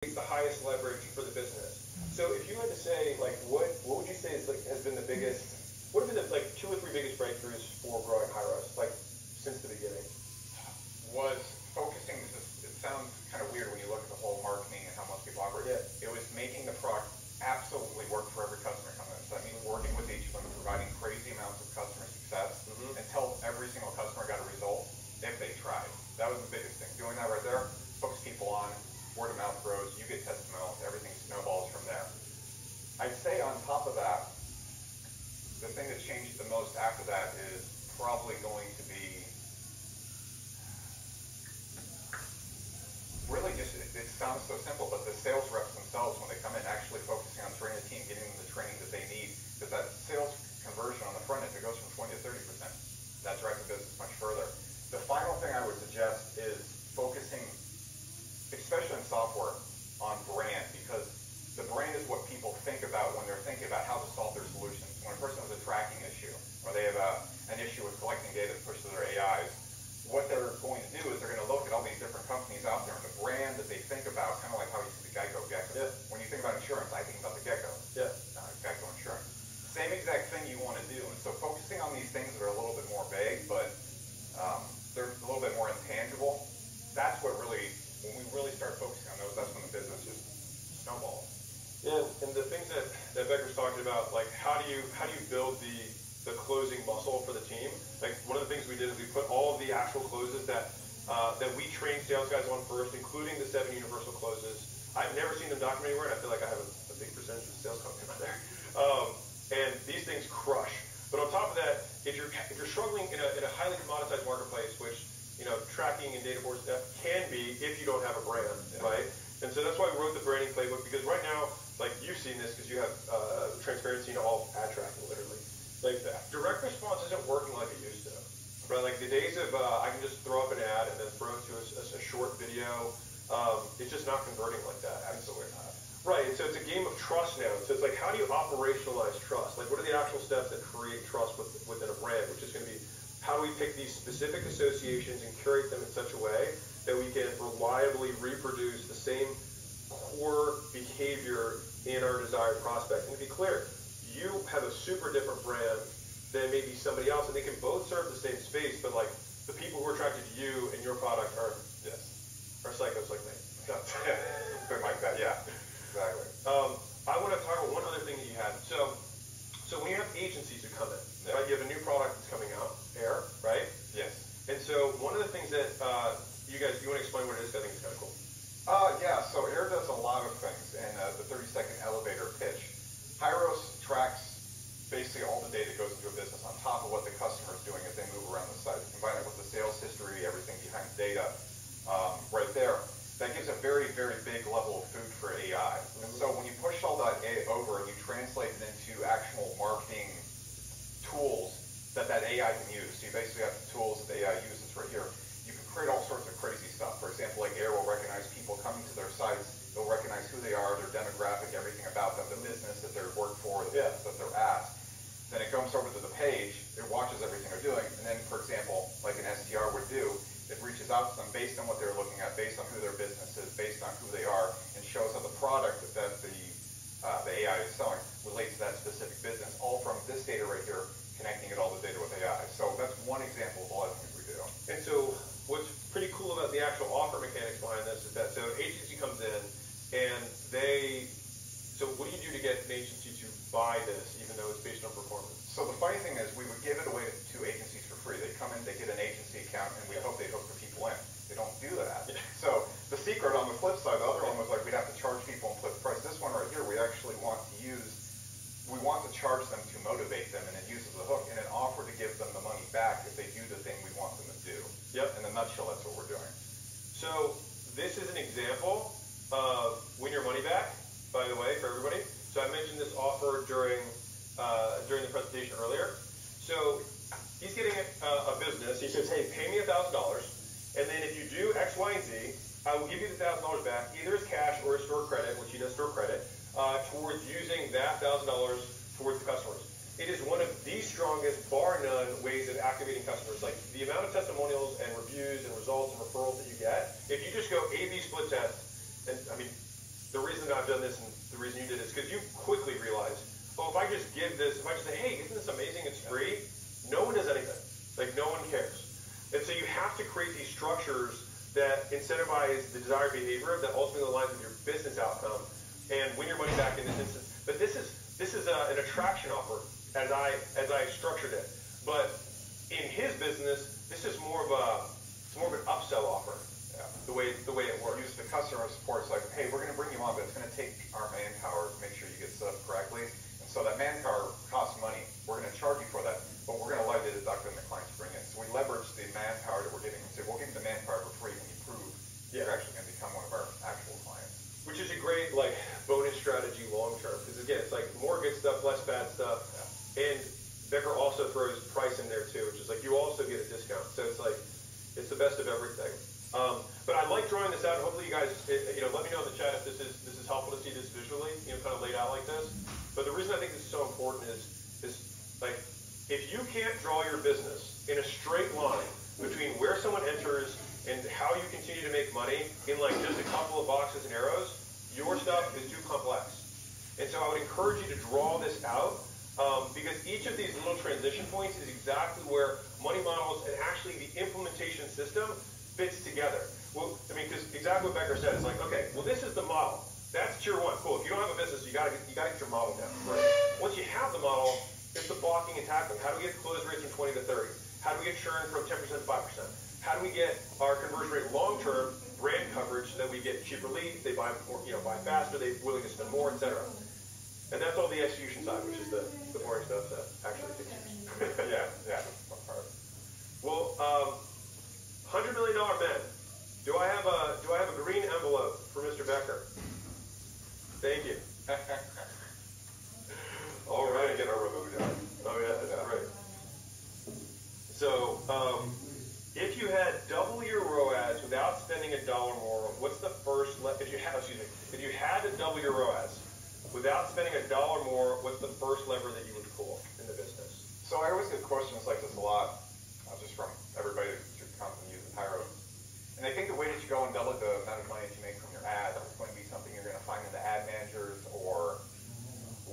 the highest leverage for the business. So if you had to say, like, what would you say is like has been the biggest? What have been the like 2 or 3 biggest breakthroughs for growing Hyros, like since the beginning? Was focusing. It sounds kind of weird when you look at the whole marketing and how most people operate. Yeah. It was making the product absolutely work for every customer coming in. So that means working with each of them, providing crazy amounts of customer success until every single customer got a result if they tried. That was the biggest thing. Doing that right there, hooks people on, word of mouth grows, you get testimonials, everything snowballs from there. I'd say on top of that, the thing that changed the most after that is probably going to be really just, it sounds so simple, but the sales reps themselves, when they come in, actually focusing on training the team, getting them the training that they need, because that sales conversion on the front end, it goes from 20 to 30%. That drives the business much further. The final thing I would suggest is focusing, especially in software, on brand, because the brand is what people think about when they're thinking about how to solve their solutions. When a person has a tracking issue, or they have an issue with collecting data to push to their AIs, what they're going to do is they're going to look at all these different companies out there, and the brand that they think about, kind of like how you see the Geico Gecko. Yeah. When you think about insurance, I think about the Gecko. Yeah. Geico Insurance. Same exact thing you want to do. And so focusing on these things that are a little bit more vague, but they're a little bit more intangible, that's what really, when we really start focusing on those, that's when the business just snowballs. Yeah, and the things that Becker's talking about, like how do you build the closing muscle for the team? Like one of the things we did is we put all of the actual closes that we train sales guys on first, including the 7 universal closes. I've never seen them documented anywhere, and I feel like I have a big percentage of the sales company out there. And these things crush. But on top of that, if you're struggling in a highly commoditized marketplace, which tracking and data board stuff can be if you don't have a brand, right? And so that's why we wrote the branding playbook, because right now, like you've seen this because you have transparency into all ad tracking, literally. Like direct response isn't working like it used to, right? Like the days of I can just throw up an ad and then throw it to a short video, it's just not converting like that. Absolutely not. Right, and so it's a game of trust now. So it's like, how do you operationalize trust? Like, what are the actual steps that create trust within a brand, which is going to be, how do we pick these specific associations and curate them in such a way that we can reliably reproduce the same core behavior in our desired prospect? And to be clear, you have a super different brand than maybe somebody else, and they can both serve the same space, but like the people who are attracted to you and your product are psychos like me. Something like that, yeah. Exactly. I want to talk about one other thing that you had. So when you have agencies who come in, right? You have a new product that's coming out, Air, right? Yes. And so one of the things that you want to explain what it is? I think it's kind of cool. Yeah, so Air does a lot of things in the 30-second elevator pitch. Hyros tracks basically all the data that goes into a business on top of what the customer is doing as they move around the site. Combine it with the sales history, everything behind the data right there. That gives a very, very big level of food for AI. And so when you push all that over and you translate it into actual marketing tools that AI can use, so you basically have the tools that the AI uses right here, you can create all sorts of crazy stuff. For example, like Air will recognize people coming to their sites, it'll recognize who they are, their demographic, everything about them, the business that they work for, the business that they're at. Then it comes over to the page, it watches everything they're doing, and then, for example, like an SDR would do, it reaches out to them based on what they're looking at, based on who their business is, based on who they are, and shows how the product that the AI is selling relates to that specific business, all from this data right here, connecting it all the data with AI. So that's one example of a lot of things we do. And so what's pretty cool about the actual offer mechanics behind this is that, so an agency comes in, and so what do you do to get an agency to buy this, even though it's based on performance? So the funny thing is, we would give it away to agencies for free. They come in, they get an agency account, and we hope they hook the people in. They don't do that. Yeah. So the secret on the flip side, the other one was like we'd have to charge people and put the price. This one right here, we actually want to charge them to motivate them, and it uses the hook, and an offer to give them the money back if they do the thing we want them to do. Yep. In a nutshell, that's what we're doing. So this is an example of win your money back, by the way, for everybody. So I mentioned this offer during the presentation earlier. So he's getting a business. He says, hey, pay me $1,000, and then if you do X, Y, and Z, I will give you the $1,000 back, either as cash or as store credit, which he does store credit, towards using that $1,000 towards the customers. It is one of the strongest, bar none, ways of activating customers. Like the amount of testimonials and reviews and results and referrals that you get, if you just go A/B split test, and I mean, the reason that I've done this and the reason you did it is because you quickly realize, oh, if I just give this, if I just say, hey, isn't this amazing, it's free, no one does anything. Like, no one cares. And so you have to create these structures that incentivize the desired behavior that ultimately aligns with your business outcome and win your money back in this instance. But this is an attraction offer as I structured it. But in his business, this is more of an upsell offer. Yeah. The way it works. Use the customer support. It's like, hey, we're going to bring you on, but it's going to take our manpower to make sure you get set up correctly. And so that manpower costs money. We're going to charge you for that, but we're going to allow you to deduct when the clients bring in. So we leverage the manpower that we're giving and say, we'll give you the manpower for free when you prove you're actually going to become one of our actual clients. Which is a great bonus strategy long term, because again, it's like more good stuff, less bad stuff. Yeah. And Becker also throws price in there too, which is like you also get a discount. So it's like it's the best of everything. But I like drawing this out. Hopefully you guys, let me know in the chat if this is helpful to see this visually, kind of laid out like this. But the reason I think this is so important is like if you can't draw your business in a straight line between where someone enters and how you continue to make money in like just a couple of boxes and arrows, your stuff is too complex. And so I would encourage you to draw this out because each of these little transition points is exactly where money models and actually the implementation system fits together. Well, I mean, because exactly what Becker said is like, okay, well, this is the model. That's tier one. Cool. If you don't have a business, you gotta get your model down. Right. Once you have the model, it's the blocking and tackling. How do we get close rates from 20 to 30? How do we get churn from 10% to 5%? How do we get our conversion rate long-term brand coverage so that we get cheaper leads, they buy more, buy faster, they're willing to spend more, etc. And that's all the execution side, which is the boring stuff that actually takes years. yeah. Well, $100 million men. Do I have a green envelope for Mr. Becker? Thank you. All right. Get our remote done. Oh yeah, that's great. So, if you had double your ROAS without spending $1 more, what's the first? If you had to double your ROAS without spending $1 more, what's the first lever that you would pull in the business? So I always get questions like this a lot, just from everybody who comes and uses Hyro. And I think the way that you go and double the amount of money that you make from your ads is going to be something you're going to find in the ad managers or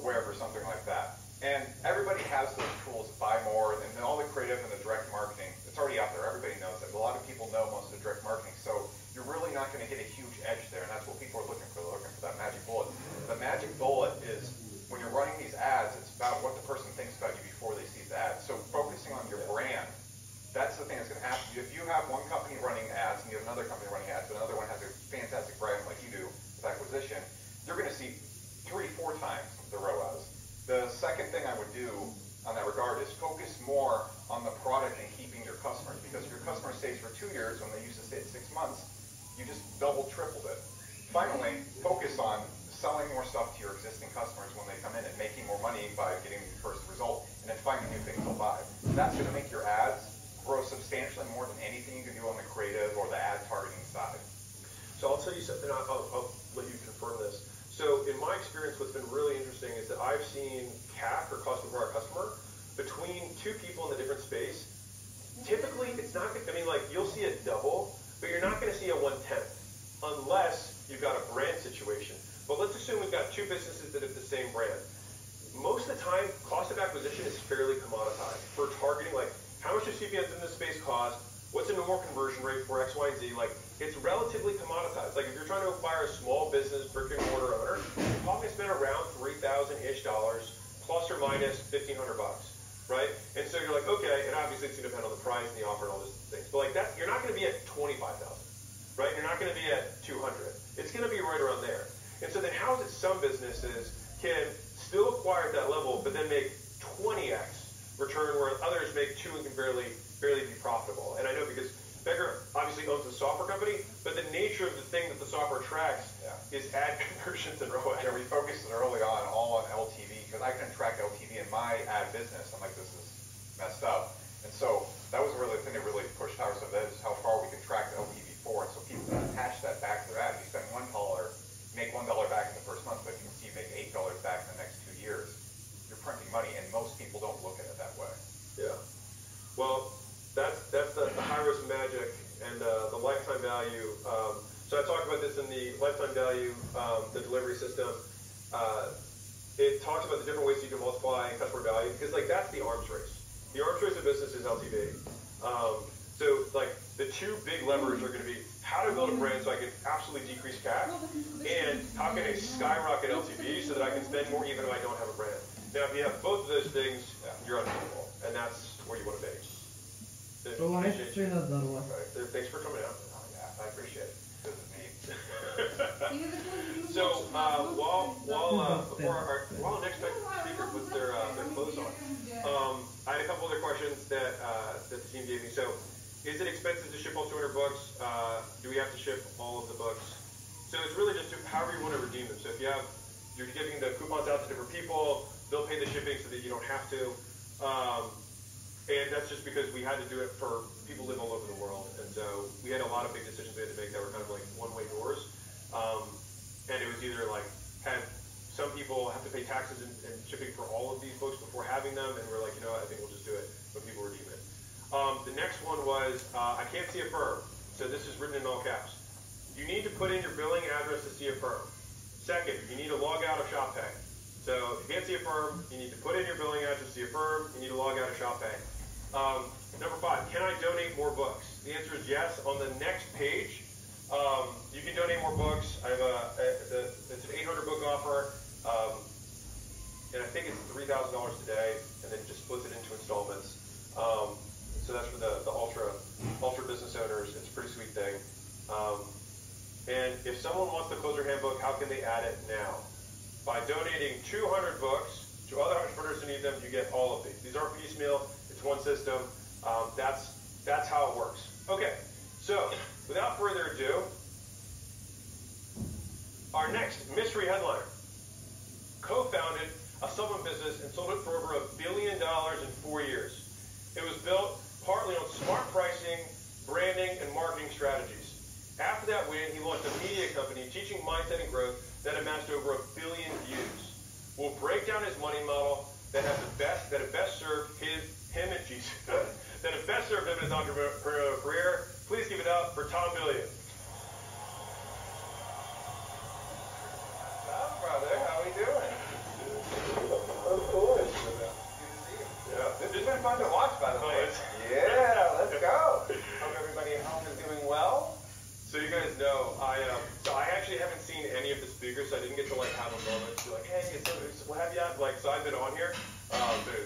wherever, something like that. And everybody has those tools to buy more, and all the creative and the direct marketing, it's already out there. Everybody knows it. A lot of people know most of the direct marketing, so you're really not going to get a huge edge there, and that's what people are looking for. They're looking for that magic bullet. The magic bullet is when you're running these ads, it's about what the person thinks about you before they see the ad. So focusing on your brand, that's the thing that's going to happen. If you have one company running ads and you have another company running ads, but another one has a fantastic brand like you do with acquisition, you're going to see 3-4 times the ROAS. The second thing I would do on that regard is focus more on the product and keeping your customers, because if your customer stays for 2 years when they used to stay at 6 months, you just tripled it. Finally, focus on selling more stuff to your existing customers when they come in and making more money by getting the first result, and then finding new things to buy. That's going to make your ads grow substantially more than anything you can do on the creative or the ad targeting side. So I'll tell you something, I'll let you confirm this. So in my experience, what's been really interesting is that I've seen CAC, or cost per acquired customer, between two people in a different space. Typically, it's not, you'll see a double, but you're not going to see a 1/10 unless you've got a brand situation. But let's assume we've got two businesses that have the same brand. Most of the time, cost of acquisition is fairly commoditized. For targeting, how much does CPMs in this space cost? What's a normal conversion rate for X, Y, and Z? It's relatively commoditized. If you're trying to acquire a small business, brick and mortar owner, you're probably going to spend around $3,000-ish, plus or minus $1,500, right? And so you're like, okay, and obviously it's going to depend on the price and the offer and all those things. But you're not going to be at $25,000, right? You're not going to be at $200. It's going to be right around there. And so then how is it some businesses can still acquire at that level, but then make 20x return where others make 2 and can barely be profitable? And I know because Becker obviously owns a software company, but the nature of the thing that the software tracks is ad conversions and ROAS. Yeah, we focused it early on all on LTV, because I couldn't track LTV in my ad business. I'm like, this is messed up. And so that was really the thing that really pushed Hyro. So that is how far we can track the LTV forward. So people can attach that back to their ad. If you spend $1, make $1 back in the first month, but you can see you make $8 back in the next 2 years. You're printing money, and most people don't look at it that way. Yeah. Well, that's the Hyros magic and the lifetime value. So I talked about this in the lifetime value, the delivery system. It talks about the different ways you can multiply customer value, because like that's the arms race. The arms race of business is LTV. So like the two big levers are going to be how to build a brand so I can absolutely decrease CAC, and how can I skyrocket LTV so that I can spend more even if I don't have a brand. Now, if you have both of those things, you're unbeatable, and that's where you want to be. So, thanks for coming out. I appreciate it. This is neat. So while our next speaker puts their clothes on, I had a couple other questions that the team gave me. So, is it expensive to ship all 200 books? Do we have to ship all of the books? So it's really just however you want to redeem them. So if you're giving the coupons out to different people, they'll pay the shipping so that you don't have to. And that's just because we had to do it for people live all over the world. And so we had a lot of big decisions we had to make that were kind of like one-way doors. And it was either like had some people have to pay taxes and shipping for all of these books before having them, and we're like, you know what, I think we'll just do it when people redeem it. The next one was, I can't see a firm. So this is written in all caps. You need to put in your billing address to see a firm. Second, you need to log out of ShopPay. So if you can't see a firm, you need to put in your billing address to see a firm. You need to log out of ShopPay. Number 5, can I donate more books? The answer is yes. On the next page, you can donate more books. I have it's an 800 book offer, and I think it's $3,000 today, and then just splits it into installments. So that's for the ultra business owners. It's a pretty sweet thing. And if someone wants the Closer Handbook, how can they add it now? By donating 200 books to other entrepreneurs who need them, you get all of these. These aren't piecemeal. It's one system. That's how it works. Okay. So without further ado, our next mystery headliner co-founded a supplement business and sold it for over $1 billion in 4 years. It was built partly on smart pricing, branding, and marketing strategies. After that win, he launched a media company teaching mindset and growth that amassed over 1 billion views. We'll break down his money model that have best served him in his entrepreneurial career. Please give it up for Tom Billion. Tom, brother, how we doing? Of course. Good to see you. Yeah. This has been fun to watch, by the way. Yeah, let's go. Hope everybody at home is doing well. So you guys know, I actually haven't seen any of the speakers, so I didn't get to like have a moment to be like, hey, what have you had? Like, so I've been on here.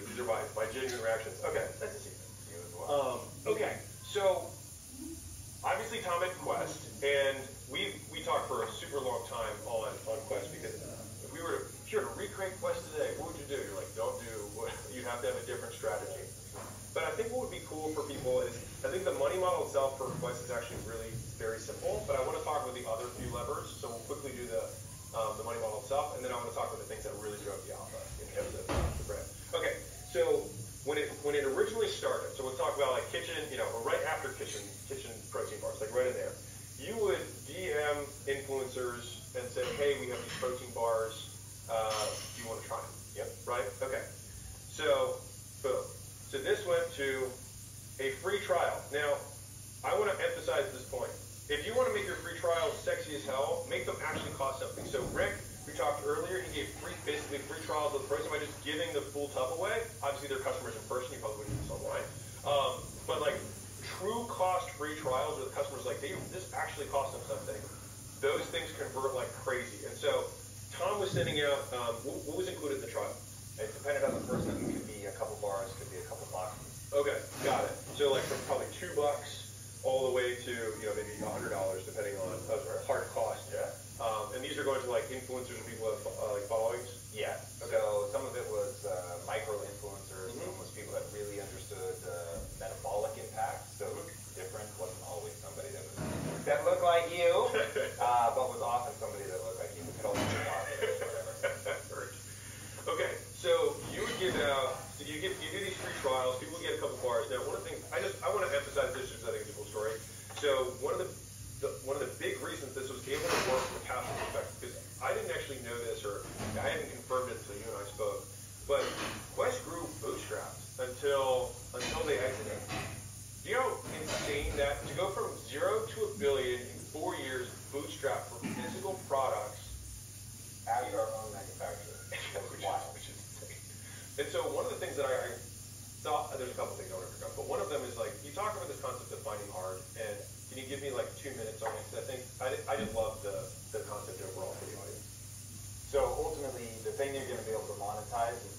These are my genuine reactions. Okay, nice to see you as well. Okay, so obviously Tom at Quest, and we talked for a super long time on Quest, because if you were to recreate Quest today, what would you do? You're like, don't do what, you'd have to have a different strategy. But I think what would be cool for people is, I think the money model itself for Quest is actually really very simple, but I want to talk about the other few levers. So we'll quickly do the money model itself, and then I want to talk about the things that really drove the alpha in terms of the brand. Okay, so when it originally started, so we'll talk about like kitchen, or right after kitchen protein bars, like right in there. You would DM influencers and say, hey, we have these protein bars. Do you want to try them? Yep. Right? Okay. So, boom. So this went to a free trial. Now, I want to emphasize this point. If you want to make your free trials sexy as hell, make them actually cost something. So Rick, we talked earlier, he gave basically free trials of the protein by just giving the full tub away. Obviously, they're customers in person. You probably wouldn't do this online. But like true cost free trials where the customer's like, hey, this actually cost them something. Those things convert like crazy. And so Tom was sending out, what was included in the trial? It depended on the person. It could be a couple bars, could be a couple boxes. Okay, got it. So like from probably $2 all the way to maybe $100 depending on hard cost. Yeah. And these are going to like influencers and people that have like followings. Yeah. Okay. So some of it was micro influencers. Some was people that really understood metabolic impact. So it was different. Wasn't always somebody that looked like you, but was often somebody that looked like you. Could also be whatever. Okay, so you would give out, you do these free trials, people get a couple bars. Now, one of the things, I want to emphasize this because I think it's a cool story. So one of the big reasons this was able to work from a cash flow perspective, because I didn't actually know this, or I hadn't confirmed it until you and I spoke, but Quest grew bootstrapped until they exited. Do you know how insane that, to go from 0 to $1 billion in 4 years bootstrapped for physical products And so one of the things that I thought, there's a couple things I want to bring up, but one of them is like, you talk about this concept of finding hard, and can you give me like 2 minutes on it? Because I just love the concept overall for the audience. So ultimately, the thing you're going to be able to monetize is